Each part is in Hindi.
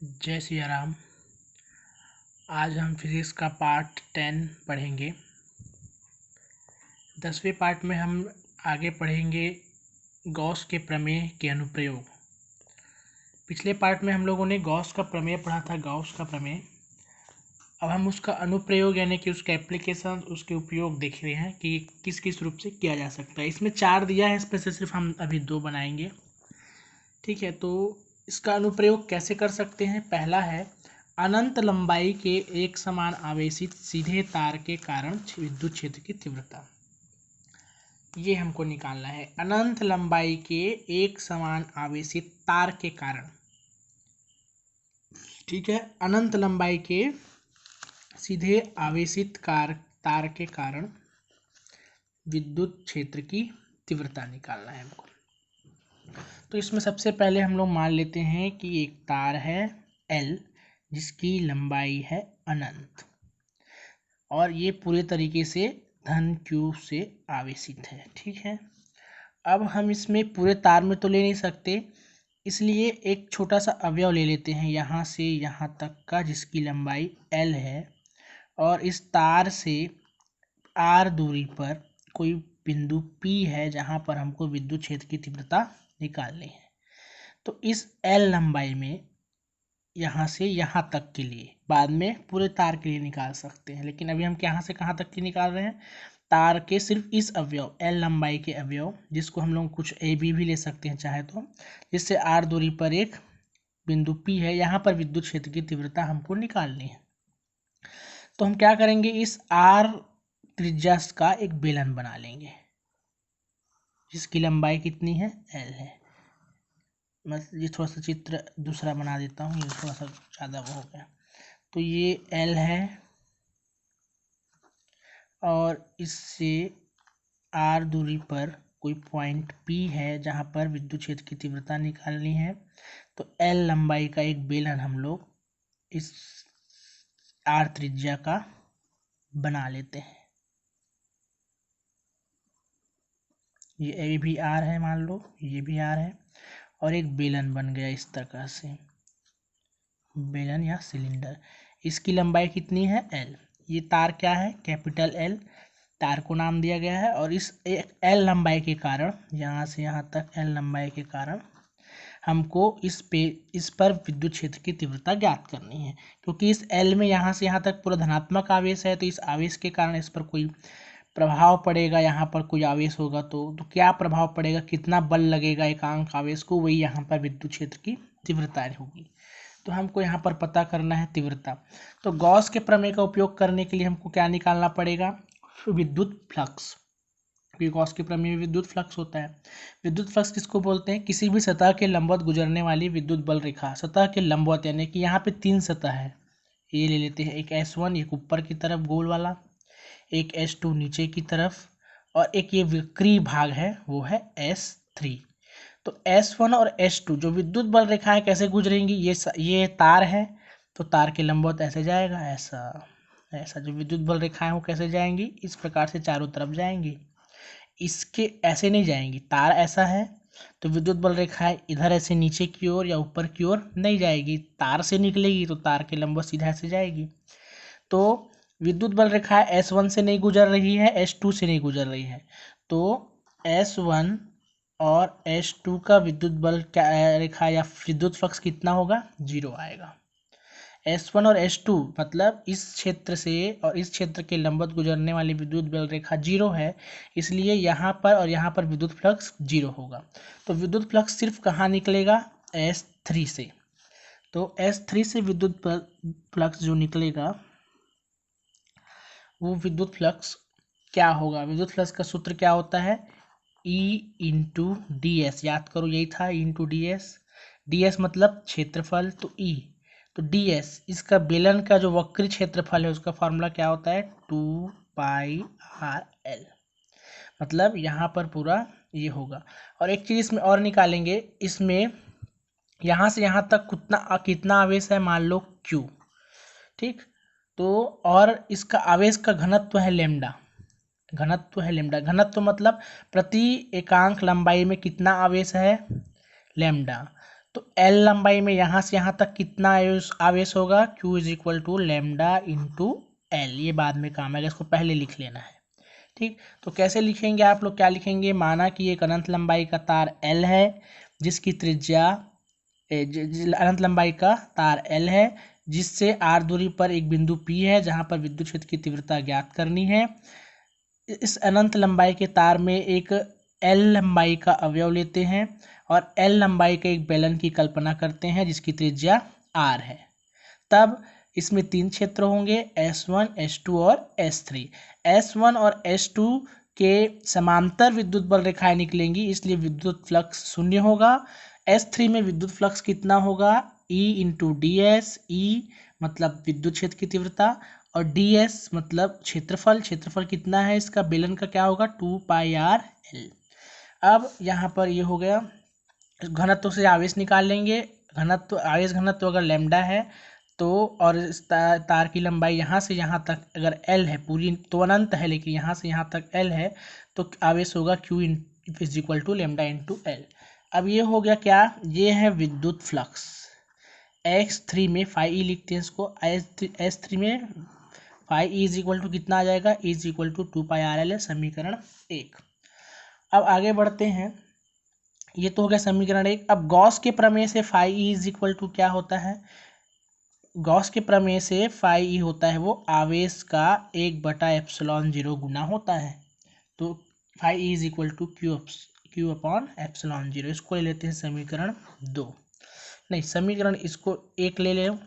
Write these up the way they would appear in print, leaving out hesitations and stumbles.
जय सिया राम। आज हम फिजिक्स का पार्ट 10 पढ़ेंगे। 10वें पार्ट में हम आगे पढ़ेंगे गॉस के प्रमेय के अनुप्रयोग। पिछले पार्ट में हम लोगों ने गॉस का प्रमेय पढ़ा था, गॉस का प्रमेय। अब हम उसका अनुप्रयोग यानी कि उसका एप्लीकेशन, उसके उपयोग देख रहे हैं कि किस किस रूप से किया जा सकता है। इसमें 4 दिया है, इसमें से सिर्फ हम अभी 2 बनाएंगे। ठीक है, तो इसका अनुप्रयोग कैसे कर सकते हैं। पहला है अनंत लंबाई के एक समान आवेशित सीधे तार के कारण विद्युत क्षेत्र की तीव्रता। ये हमको निकालना है। अनंत लंबाई के एक समान आवेशित तार के कारण, ठीक है, अनंत लंबाई के सीधे आवेशित तार के कारण विद्युत क्षेत्र की तीव्रता निकालना है हमको। तो इसमें सबसे पहले हम लोग मान लेते हैं कि एक तार है L जिसकी लंबाई है अनंत और ये पूरे तरीके से धन Q से आवेशित है। ठीक है, अब हम इसमें पूरे तार में तो ले नहीं सकते, इसलिए एक छोटा सा अवयव ले लेते हैं यहाँ से यहाँ तक का, जिसकी लंबाई L है और इस तार से R दूरी पर कोई बिंदु P है जहाँ पर हमको विद्युत क्षेत्र की तीव्रता निकालनी है। तो इस L लंबाई में यहाँ से यहाँ तक के लिए, बाद में पूरे तार के लिए निकाल सकते हैं, लेकिन अभी हम कहाँ से कहाँ तक की निकाल रहे हैं, तार के सिर्फ इस अवयव L लंबाई के अवयव, जिसको हम लोग कुछ AB भी ले सकते हैं चाहे तो, जिससे R दूरी पर एक बिंदु P है, यहाँ पर विद्युत क्षेत्र की तीव्रता हमको निकालनी है। तो हम क्या करेंगे, इस R त्रिज्या का एक बेलन बना लेंगे जिसकी लंबाई कितनी है, L है। मैं ये थोड़ा सा चित्र दूसरा बना देता हूँ, ये थोड़ा सा ज़्यादा वो हो गया। तो ये L है और इससे R दूरी पर कोई पॉइंट P है जहाँ पर विद्युत क्षेत्र की तीव्रता निकालनी है। तो L लंबाई का एक बेलन हम लोग इस R त्रिज्या का बना लेते हैं। ये भी R है, मान लो ये भी R है और एक बेलन बन गया इस तरह से, बेलन या सिलेंडर। इसकी लंबाई कितनी है, L। ये तार क्या है, कैपिटल L, तार को नाम दिया गया है। और इस L लंबाई के कारण, यहाँ से यहाँ तक L लंबाई के कारण हमको इस पर विद्युत क्षेत्र की तीव्रता ज्ञात करनी है, क्योंकि इस L में यहाँ से यहाँ तक पूरा धनात्मक आवेश है। तो इस आवेश के कारण इस पर कोई प्रभाव पड़ेगा, यहाँ पर कोई आवेश होगा तो क्या प्रभाव पड़ेगा, कितना बल लगेगा एकांक आवेश को, वही यहाँ पर विद्युत क्षेत्र की तीव्रता होगी। तो हमको यहाँ पर पता करना है तीव्रता। तो गॉस के प्रमेय का उपयोग करने के लिए हमको क्या निकालना पड़ेगा, विद्युत फ्लक्स। क्योंकि गॉस के प्रमेय में विद्युत फ्लक्स होता है। विद्युत फ्लक्स किसको बोलते हैं, किसी भी सतह के लंबवत गुजरने वाली विद्युत बल रेखा। सतह के लंबवत यानी कि यहाँ पे 3 सतह है, ये ले लेते हैं, एक S1 एक ऊपर की तरफ गोल वाला, एक S2 नीचे की तरफ, और एक ये वक्री भाग है वो है S3। तो S1 और S2 जो विद्युत बल रेखाएं कैसे गुजरेंगी, ये तार है तो तार के लंबवत ऐसे जाएगा, ऐसा ऐसा। जो विद्युत बल रेखाएं वो कैसे जाएंगी, इस प्रकार से चारों तरफ जाएंगी। इसके ऐसे नहीं जाएंगी, तार ऐसा है तो विद्युत बल रेखाएं इधर ऐसे नीचे की ओर या ऊपर की ओर नहीं जाएगी, तार से निकलेगी तो तार के लंबवत सीधा ऐसे जाएगी। तो विद्युत बल रेखा S1 से नहीं गुजर रही है, S2 से नहीं गुजर रही है, तो S1 और S2 का विद्युत बल क्या रेखा या विद्युत फ्लक्स कितना होगा, 0 आएगा। S1 और S2 मतलब इस क्षेत्र से और इस क्षेत्र के लंबवत गुजरने वाली विद्युत बल रेखा 0 है, इसलिए यहाँ पर और यहाँ पर विद्युत फ्लक्स 0 होगा। तो विद्युत फ्लक्स सिर्फ कहाँ निकलेगा, S3 से। तो S3 से विद्युत फ्लक्स जो निकलेगा वो विद्युत फ्लक्स क्या होगा, विद्युत फ्लक्स का सूत्र क्या होता है, E इंटू डी एस। याद करो यही था, E into D S. D S मतलब क्षेत्रफल, तो E, तो डी एस इसका बेलन का जो वक्री क्षेत्रफल है उसका फॉर्मूला क्या होता है, 2πr_l। मतलब यहाँ पर पूरा ये होगा। और एक चीज़ इसमें और निकालेंगे, इसमें यहाँ से यहाँ तक कितना आवेश है, मान लो Q, ठीक। तो और इसका आवेश का घनत्व है लेमडा, घनत्व है लेमडा। घनत्व मतलब प्रति एकांक लंबाई में कितना आवेश है, लेमडा। तो एल लंबाई में यहाँ से यहाँ तक कितना आवेश होगा, Q is equal to lambda into L. ये बाद में काम आएगा, इसको पहले लिख लेना है। ठीक, तो कैसे लिखेंगे आप लोग, क्या लिखेंगे, माना कि एक अनंत लंबाई का तार एल है जिसकी त्रिज्या अनंत लंबाई का तार एल है जिससे आर दूरी पर एक बिंदु पी है जहाँ पर विद्युत क्षेत्र की तीव्रता ज्ञात करनी है। इस अनंत लंबाई के तार में एक एल लंबाई का अवयव लेते हैं और एल लंबाई के एक बेलन की कल्पना करते हैं जिसकी त्रिज्या आर है। तब इसमें 3 क्षेत्र होंगे, S1, S2 और S3। S1 और S2 के समांतर विद्युत बल रेखाएं निकलेंगी, इसलिए विद्युत फ्लक्स शून्य होगा। S3 में विद्युत फ्लक्स कितना होगा, E इंटू डी एस। ई मतलब विद्युत क्षेत्र की तीव्रता और डी एस मतलब क्षेत्रफल। क्षेत्रफल कितना है इसका, बेलन का क्या होगा, 2πr l। अब यहाँ पर ये हो गया, घनत्व से आवेश निकाल लेंगे। घनत्व, आवेश घनत्व अगर लैम्डा है तो, और इस तार की लंबाई यहाँ से यहाँ तक अगर एल है पूरी, तो अनंत है लेकिन यहाँ से यहाँ तक एल है, तो आवेश होगा Q is equal to lambda into L. अब ये हो गया क्या, ये है विद्युत फ्लक्स। X3 में फाई ई लिखते हैं इसको, S3 में phi E is equal to कितना आ जाएगा, E is equal to 2πr l, समीकरण 1। अब आगे बढ़ते हैं, ये तो हो गया समीकरण 1। अब गॉस के प्रमेय से phi E is equal to क्या होता है, गॉस के प्रमेय से फाई ई होता है वो आवेश का 1/ε0 गुना होता है। तो phi E is equal to Q upon ε0। इसको ले लेते हैं समीकरण 2, नहीं समीकरण इसको 1 ले लो,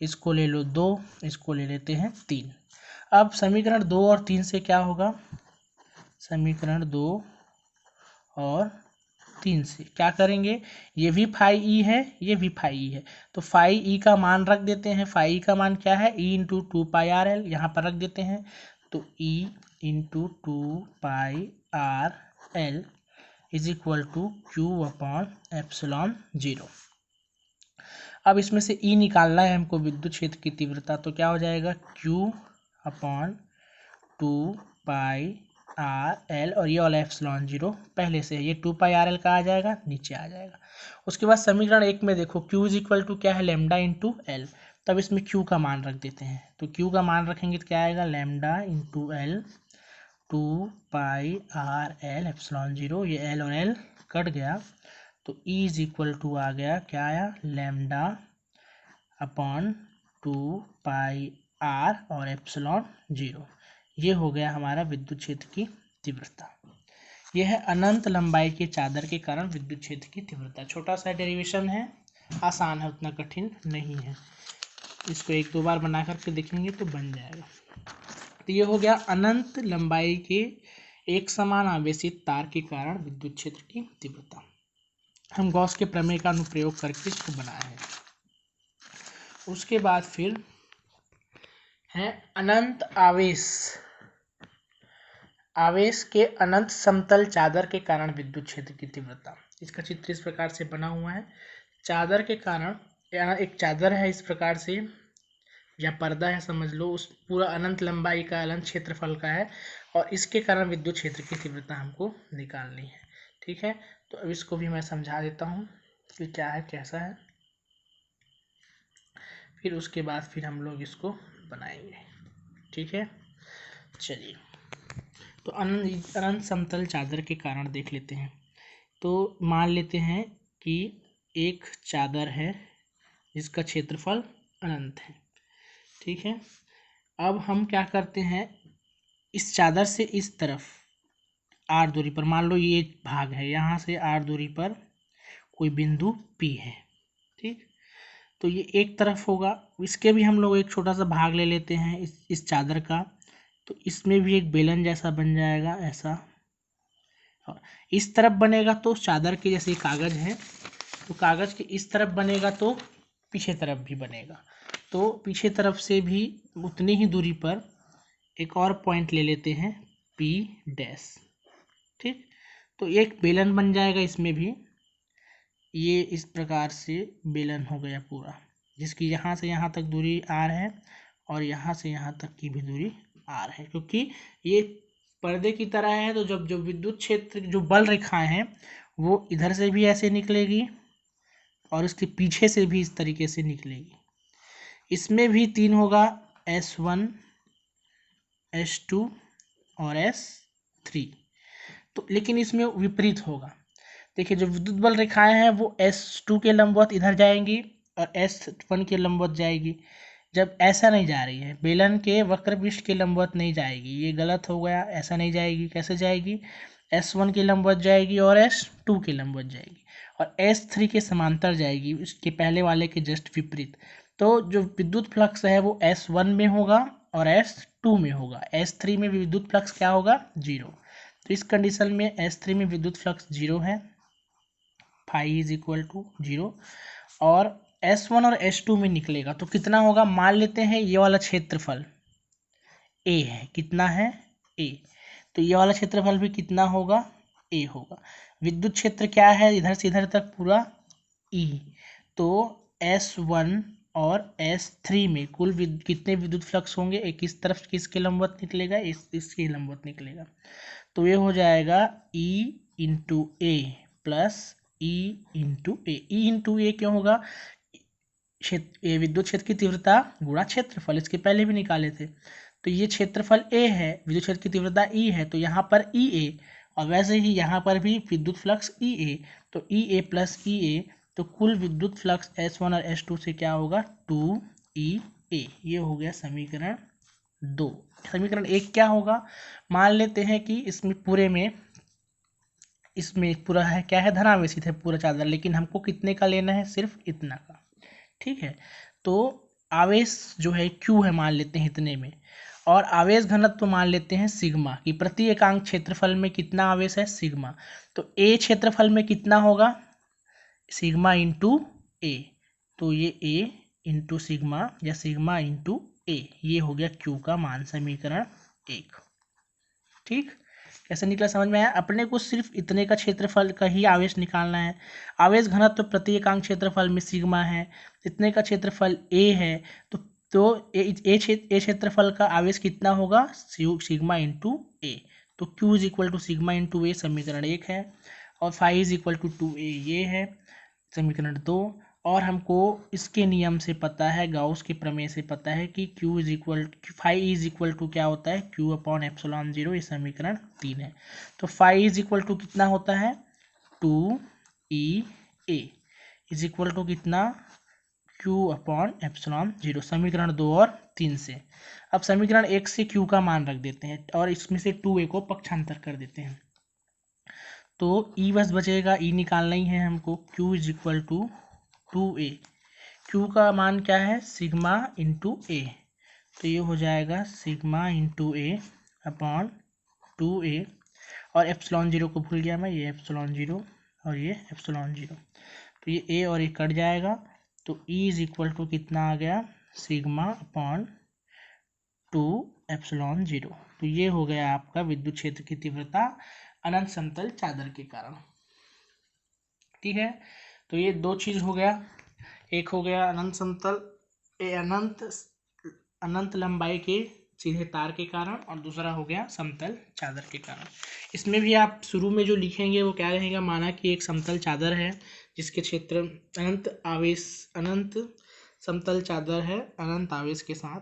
इसको ले लो 2, इसको ले लेते हैं 3। अब समीकरण 2 और 3 से क्या होगा, समीकरण 2 और 3 से क्या करेंगे, ये भी फाई ई है, ये भी फाई ई है, तो फाई ई का मान रख देते हैं। फाई ई का मान क्या है, E इंटू 2πr l, यहाँ पर रख देते हैं। तो E into 2πr l is equal to Q upon ε0। अब इसमें से E निकालना है हमको, विद्युत क्षेत्र की तीव्रता, तो क्या हो जाएगा, Q अपॉन 2πr l, और ये वाला ε0 पहले से है, ये 2πr l का आ जाएगा, नीचे आ जाएगा। उसके बाद समीकरण 1 में देखो Q इज इक्वल टू क्या है, लेमडा इंटू एल। तब इसमें Q का मान रख देते हैं, तो Q का मान रखेंगे तो क्या आएगा, lambda into L 2πr l ε0। ये एल और एल कट गया, तो E इज इक्वल टू आ गया, क्या आया, लेमडा अपॉन 2πr और ε0। ये हो गया हमारा विद्युत क्षेत्र की तीव्रता। यह है अनंत लंबाई के चादर के कारण विद्युत क्षेत्र की तीव्रता। छोटा सा डेरिवेशन है, आसान है, उतना कठिन नहीं है। इसको 1-2 बार बना करके देखेंगे तो बन जाएगा। तो ये हो गया अनंत लंबाई के एक समान आवेशित तार के कारण विद्युत क्षेत्र की तीव्रता। हम गॉस के प्रमेय का अनुप्रयोग करके इसको बनाए हैं। उसके बाद फिर है अनंत आवेश। आवेश के अनंत समतल चादर के कारण विद्युत क्षेत्र की तीव्रता। इसका चित्र इस प्रकार से बना हुआ है। चादर के कारण, एक चादर है इस प्रकार से, या पर्दा है समझ लो, उस पूरा अनंत लंबाई का, अनंत क्षेत्रफल का है, और इसके कारण विद्युत क्षेत्र की तीव्रता हमको निकालनी है। ठीक है, तो अब इसको भी मैं समझा देता हूँ कि क्या है, कैसा है, फिर उसके बाद फिर हम लोग इसको बनाएंगे। ठीक है, चलिए। तो अनंत समतल चादर के कारण देख लेते हैं। तो मान लेते हैं कि एक चादर है जिसका क्षेत्रफल अनंत है। ठीक है, अब हम क्या करते हैं, इस चादर से इस तरफ r दूरी पर, मान लो ये भाग है, यहाँ से r दूरी पर कोई बिंदु P है। ठीक, तो ये एक तरफ होगा, इसके भी हम लोग एक छोटा सा भाग ले लेते हैं इस चादर का, तो इसमें भी एक बेलन जैसा बन जाएगा, ऐसा। इस तरफ बनेगा तो चादर के जैसे कागज है, तो कागज के इस तरफ बनेगा तो पीछे तरफ भी बनेगा, तो पीछे तरफ से भी उतनी ही दूरी पर एक और पॉइंट ले लेते हैं P डैश। ठीक, तो एक बेलन बन जाएगा, इसमें भी ये इस प्रकार से बेलन हो गया पूरा, जिसकी यहाँ से यहाँ तक दूरी r है और यहाँ से यहाँ तक की भी दूरी r है। क्योंकि ये पर्दे की तरह है, तो जब विद्युत क्षेत्र, जो बल रेखाएं हैं, वो इधर से भी ऐसे निकलेगी और इसके पीछे से भी इस तरीके से निकलेगी। इसमें भी 3 होगा, S1, S2 और S3। तो लेकिन इसमें विपरीत होगा। देखिए जो विद्युत बल रेखाएं हैं वो S2 के लंबवत इधर जाएंगी और S1 के लंबवत जाएगी, जब ऐसा नहीं जा रही है, बेलन के वक्र पृष्ठ के लंबवत नहीं जाएगी, ये गलत हो गया, ऐसा नहीं जाएगी। कैसे जाएगी? S1 के लंबवत जाएगी और S2 के लंबवत जाएगी और S3 के समांतर जाएगी, उसके पहले वाले के जस्ट विपरीत। तो जो विद्युत फ्लक्स है वो S1 में होगा और S2 में होगा। S3 में विद्युत फ्लक्स क्या होगा? 0। तो इस कंडीशन में S3 में विद्युत फ्लक्स 0 है, फाई इज इक्वल टू 0, और S1 और S2 में निकलेगा तो कितना होगा? मान लेते हैं ये वाला क्षेत्रफल A है, कितना है? A। तो ये वाला क्षेत्रफल भी कितना होगा? A होगा। विद्युत क्षेत्र क्या है इधर से इधर तक? पूरा E। तो S1 और S3 में कुल कितने विद्युत फ्लक्स होंगे? एक इस तरफ किसके लंबवत निकलेगा? इसके लंबवत निकलेगा। तो ये हो जाएगा E into A plus E into A. E into A क्यों होगा? क्षेत्र, विद्युत क्षेत्र की तीव्रता गुणा क्षेत्रफल, इसके पहले भी निकाले थे। तो ये क्षेत्रफल A है, विद्युत क्षेत्र की तीव्रता E है, तो यहाँ पर EA, और वैसे ही यहाँ पर भी विद्युत फ्लक्स EA, तो EA प्लस EA, तो कुल विद्युत फ्लक्स S1 और S2 से क्या होगा? 2EA। ये हो गया समीकरण 2। समीकरण 1 क्या होगा? मान लेते हैं कि इसमें पूरे में, इसमें पूरा है क्या है? धनावेशित है पूरा चादर, लेकिन हमको कितने का लेना है? सिर्फ इतना का। ठीक है, तो आवेश जो है Q है, मान लेते हैं इतने में, और आवेश घनत्व तो मान लेते हैं सिग्मा, कि प्रति एकांक क्षेत्रफल में कितना आवेश है? सिग्मा। तो A क्षेत्रफल में कितना होगा? Sigma into A। तो ये A इंटू सिग्मा या सिग्मा इंटू A, ये हो गया Q का मान, समीकरण 1। ठीक, कैसे निकला समझ में आया? अपने को सिर्फ इतने का क्षेत्रफल का ही आवेश निकालना है। आवेश घनत्व तो प्रति एकांक क्षेत्रफल में सिग्मा है, इतने का क्षेत्रफल A है, तो ए क्षेत्रफल का आवेश कितना होगा? Sigma into A. तो Q is equal to sigma into A, समीकरण 1 है, और phi is equal to 2A, ये है समीकरण 2। और हमको इसके नियम से पता है, गाउस के प्रमेय से पता है कि Q is equal, phi is equal to क्या होता है? Q अपॉन एप्सिलॉन 0, ये समीकरण 3 है। तो फाई इज इक्वल टू कितना होता है? 2EA इज इक्वल टू कितना? Q अपॉन एप्सिलॉन 0, समीकरण 2 और 3 से। अब समीकरण 1 से Q का मान रख देते हैं और इसमें से 2A को पक्षांतर कर देते हैं, तो E बस बचेगा, E निकालना ही है हमको। Q is equal to 2A, Q का मान क्या है? सिग्मा इंटू ए, तो ये हो जाएगा सिग्मा इंटू ए अपॉन 2A, और एप्सिलॉन 0 को भूल गया मैं, ये एप्सिलॉन 0 और ये एप्सिलॉन 0, तो ये A और ये कट जाएगा, तो E इज इक्वल टू कितना आ गया? Sigma upon 2 epsilon 0। तो ये हो गया आपका विद्युत क्षेत्र की तीव्रता अनंत समतल चादर के कारण। ठीक है, तो ये दो चीज हो गया, एक हो गया अनंत समतल, अनंत लंबाई के सीधे तार के कारण, और दूसरा हो गया समतल चादर के कारण। इसमें भी आप शुरू में जो लिखेंगे वो क्या रहेगा? माना कि एक समतल चादर है जिसके क्षेत्र अनंत समतल चादर है अनंत आवेश के साथ,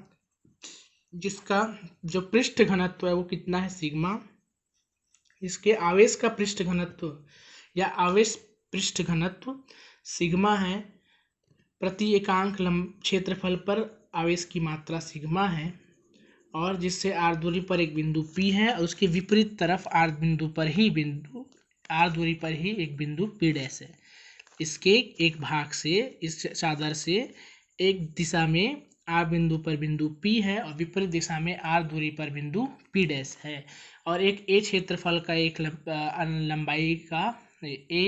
जिसका जो पृष्ठ घनत्व है वो कितना है? सिग्मा। इसके आवेश का पृष्ठ घनत्व या आवेश पृष्ठ घनत्व सिग्मा है, प्रति एकांक क्षेत्रफल पर आवेश की मात्रा सिग्मा है, और जिससे r दूरी पर एक बिंदु P है और उसके विपरीत तरफ r दूरी पर ही एक बिंदु P डैश है। इसके एक भाग से, इस चादर से एक दिशा में r बिंदु पर बिंदु P है और विपरीत दिशा में r दूरी पर बिंदु P डैश है, और एक A क्षेत्रफल का एक लंबाई का A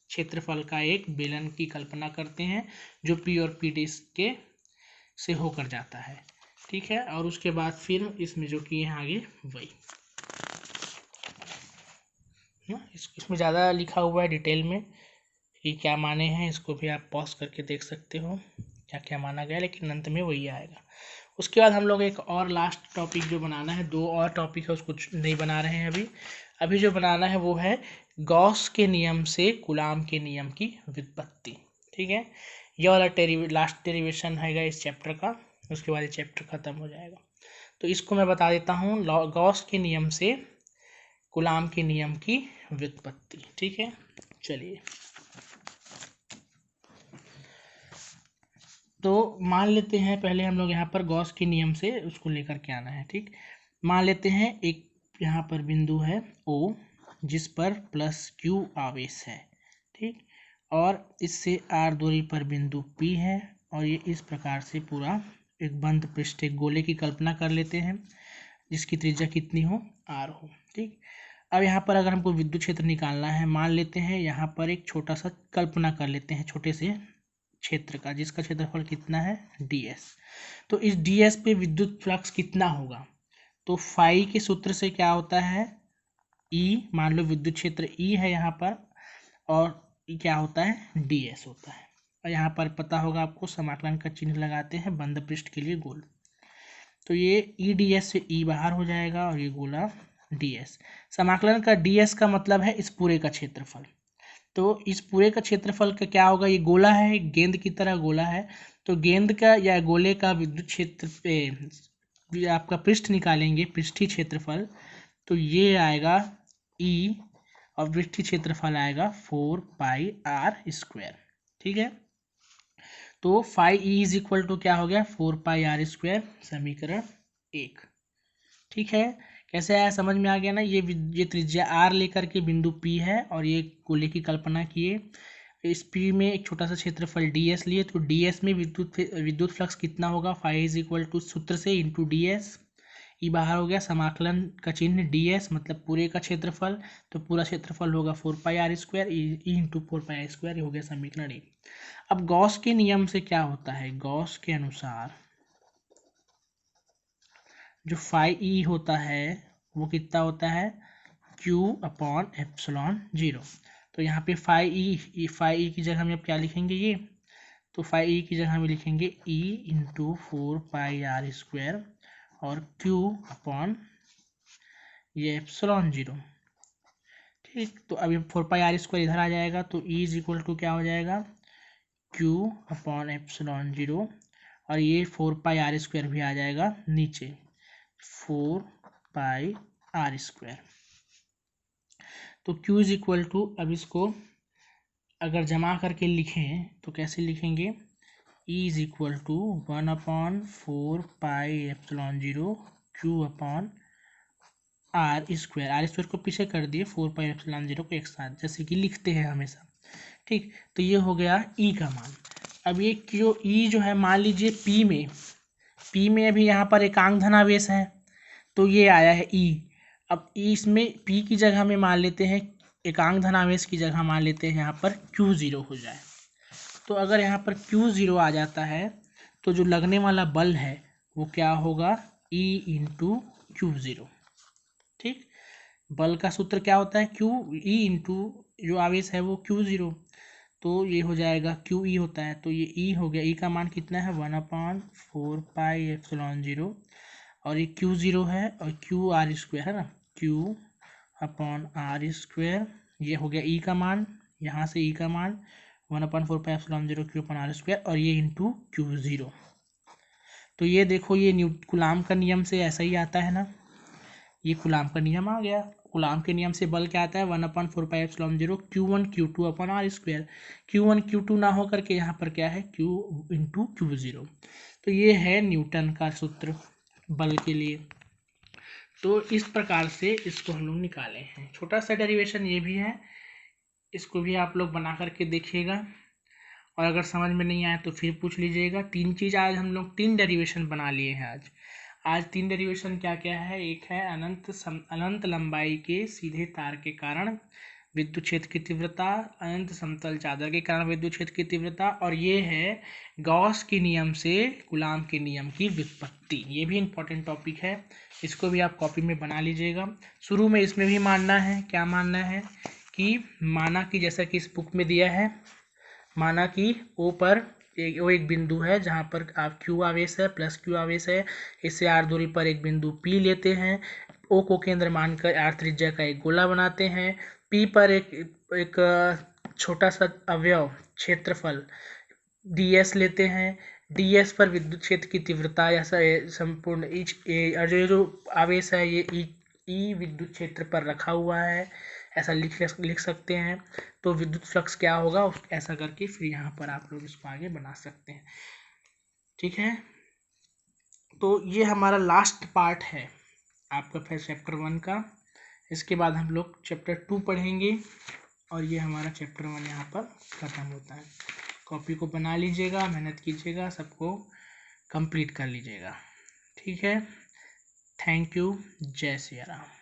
क्षेत्रफल का एक बेलन की कल्पना करते हैं जो P और P डैश के से होकर जाता है। ठीक है, और उसके बाद फिर इसमें जो किए हैं आगे वही, इसमें ज़्यादा लिखा हुआ है डिटेल में कि क्या माने हैं, इसको भी आप पॉज करके देख सकते हो क्या क्या माना गया, लेकिन अंत में वही आएगा। उसके बाद हम लोग एक और लास्ट टॉपिक जो बनाना है, दो और टॉपिक है उसको नहीं बना रहे हैं अभी जो बनाना है वो है गॉस के नियम से कूलाम के नियम की व्युत्पत्ति। ठीक है, ये वाला लास्ट डेरिवेशन हैगा इस चैप्टर का, उसके बाद ये चैप्टर खत्म हो जाएगा। तो इसको मैं बता देता हूँ, गॉस के नियम से कूलाम के नियम की व्युत्पत्ति। ठीक है, चलिए तो मान लेते हैं, पहले हम लोग यहाँ पर गॉस के नियम से उसको लेकर के आना है। ठीक, मान लेते हैं एक यहाँ पर बिंदु है O जिस पर +Q आवेश है। ठीक, और इससे R दूरी पर बिंदु P है, और ये इस प्रकार से पूरा एक बंद पृष्ठ एक गोले की कल्पना कर लेते हैं जिसकी त्रिज्या कितनी हो, R हो। ठीक, अब यहाँ पर अगर हमको विद्युत क्षेत्र निकालना है, मान लेते हैं यहाँ पर एक छोटा सा कल्पना कर लेते हैं छोटे से क्षेत्र का, जिसका क्षेत्रफल कितना है, ds। तो इस ds पे विद्युत फ्लक्स कितना होगा, तो फाई के सूत्र से क्या होता है, E, मान लो विद्युत क्षेत्र E है यहाँ पर, और क्या होता है, ds होता है। और यहाँ पर पता होगा आपको, समाकलन का चिन्ह लगाते हैं बंद पृष्ठ के लिए गोल। तो ये ई डी एस से ई बाहर हो जाएगा और ये गोला डी एस। समाकलन का डी एस का मतलब है इस पूरे का क्षेत्रफल। तो इस पूरे का क्षेत्रफल का क्या होगा, ये गोला है, गेंद की तरह गोला है, तो गेंद का या गोले का विद्युत क्षेत्र आपका पृष्ठ निकालेंगे, पृष्ठीय क्षेत्रफल, तो ये आएगा ई और पृष्ठीय क्षेत्रफल आएगा 4πr²। ठीक है, तो phi E is equal to क्या हो गया, 4πr², समीकरण 1। ठीक है, कैसे आया, समझ में आ गया ना। ये त्रिज्या r लेकर के बिंदु P है और ये गोले की कल्पना किए, इस P में एक छोटा सा क्षेत्रफल ds लिए, तो ds में विद्युत फ्लक्स कितना होगा, फाई इज इक्वल टू सूत्र से इंटू ds, ई बाहर हो गया, समाकलन का चिन्ह ds मतलब पूरे का क्षेत्रफल, तो पूरा क्षेत्रफल होगा 4πr², ई इंटू 4πr², हो गया समीकरण 1। अब गॉस के नियम से क्या होता है, गॉस के अनुसार जो फाई ई होता है वो कितना होता है, Q/ε0। तो यहाँ पे फाई ई की जगह में अब क्या लिखेंगे, ये तो फाई ई की जगह में लिखेंगे E इंटू 4πr² और Q/ ये ε0। ठीक, तो अभी 4πr² इधर आ जाएगा, तो E इज इक्वल टू क्या हो जाएगा, Q/ε0, और ये 4πr² भी आ जाएगा नीचे, 4πr²। तो Q इज इक्वल टू, अब इसको अगर जमा करके लिखें तो कैसे लिखेंगे, E is equal to 1/4πε0 Q/r², को पीछे कर दिए, 4πε0 को एक साथ जैसे कि लिखते हैं हमेशा। ठीक, तो ये हो गया E का मान। अब ये जो E जो है, मान लीजिए P में अभी यहाँ पर एकांक धनावेश है, तो ये आया है E। अब इसमें P की जगह में मान लेते हैं, एकांक धनावेश की जगह मान लेते हैं यहाँ पर Q0 हो जाए। तो अगर यहाँ पर Q0 आ जाता है तो जो लगने वाला बल है वो क्या होगा, E इंटू Q0। ठीक, बल का सूत्र क्या होता है, E इंटू जो आवेश है वो Q0, तो ये हो जाएगा QE होता है, तो ये E हो गया। E का मान कितना है, 1/4πε0, और ये Q0 है और QR² है ना, Q/r², ये हो गया E का मान, यहाँ से E का मान 1/4πε0 Q/r², और ये इंटू Q0। तो ये देखो, ये कूलाम का नियम से ऐसा ही आता है ना, ये कूलाम का नियम आ गया। कूलाम के नियम से बल क्या आता है, 1/4πε0 Q1 Q2/r²। Q1 Q2 ना हो करके यहाँ पर क्या है, Q इंटू Q0। तो ये है न्यूटन का सूत्र बल के लिए। तो इस प्रकार से इसको हम लोग निकाले हैं। छोटा सा डेरिवेशन ये भी है, इसको भी आप लोग बना करके देखिएगा, और अगर समझ में नहीं आए तो फिर पूछ लीजिएगा। 3 चीज़ आज हम लोग 3 डेरिवेशन बना लिए हैं आज 3 डेरिवेशन क्या क्या है, एक है अनंत लंबाई के सीधे तार के कारण विद्युत क्षेत्र की तीव्रता, अनंत समतल चादर के कारण विद्युत क्षेत्र की तीव्रता, और ये है गॉस के नियम से कूलाम के नियम की व्युत्पत्ति। ये भी इम्पोर्टेंट टॉपिक है, इसको भी आप कॉपी में बना लीजिएगा। शुरू में इसमें भी मानना है, क्या मानना है कि माना कि जैसा कि इस बुक में दिया है, माना कि O पर वो एक बिंदु है जहाँ पर आप Q आवेश है, +Q आवेश है, इससे R दूरी पर एक बिंदु P लेते हैं, O को केंद्र मानकर R त्रिज्या का एक गोला बनाते हैं, P पर एक छोटा सा अवयव क्षेत्रफल ds लेते हैं। ds पर विद्युत क्षेत्र की तीव्रता या संपूर्ण और जो आवेश है ये ई विद्युत क्षेत्र पर रखा हुआ है, ऐसा लिख सकते हैं। तो विद्युत फ्लक्स क्या होगा ऐसा करके फिर यहाँ पर आप लोग इसको आगे बना सकते हैं। ठीक है, तो ये हमारा लास्ट पार्ट है आपका फिर चैप्टर 1 का। इसके बाद हम लोग चैप्टर 2 पढ़ेंगे और ये हमारा चैप्टर 1 यहाँ पर खत्म होता है। कॉपी को बना लीजिएगा, मेहनत कीजिएगा, सबको कंप्लीट कर लीजिएगा। ठीक है, थैंक यू, जय सिया राम।